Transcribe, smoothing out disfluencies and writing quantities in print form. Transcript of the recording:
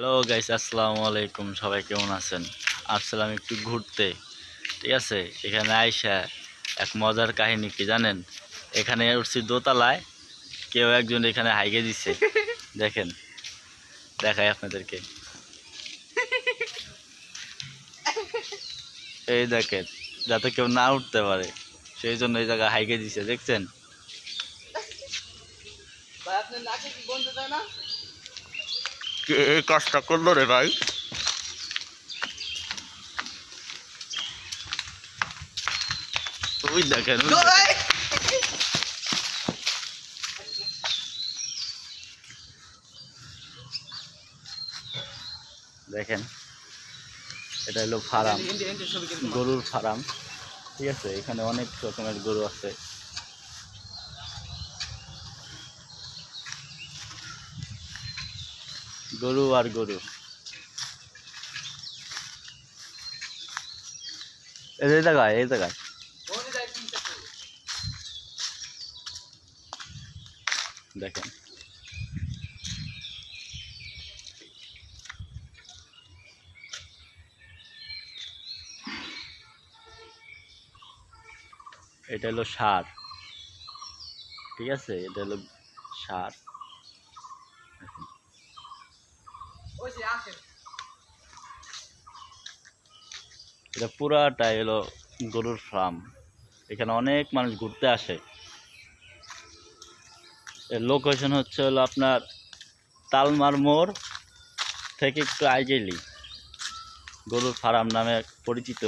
Hello guys, আসসালামু আলাইকুম। সবাই কেমন আছেন? আসলাম একটু ঘুরতে, ঠিক আছে। এখানে আইসা এক মজার কাহিনী কি জানেন? এখানে উঠছি দোতলায়, কেউ একজন এখানে হাইগে দিছে। দেখেন, দেখাই আপনাদেরকে। এই দেখেন, যাতে কেউ না উঠতে পারে সেই জন্য এই জায়গায় হাইগে দিছে, দেখছেন? কে এই কাজটা করলো রে ভাই? ওই দেখেন, দেখেন, এটা হলো ফার্ম, গরুর ফার্ম, ঠিক আছে। এখানে অনেক রকমের গরু আছে। গরু আর গরু। এই জায়গায় দেখেন, এটা হলো সার, ঠিক আছে। এটা হলো সার। এটা পুরাটাই হলো গরুর ফার্ম। এখানে অনেক মানুষ ঘুরতে আসে। এর লোকেশন হলো আপনার তালমার মোড় থেকে একটু আইগেলি গরুর ফার্ম নামে পরিচিত।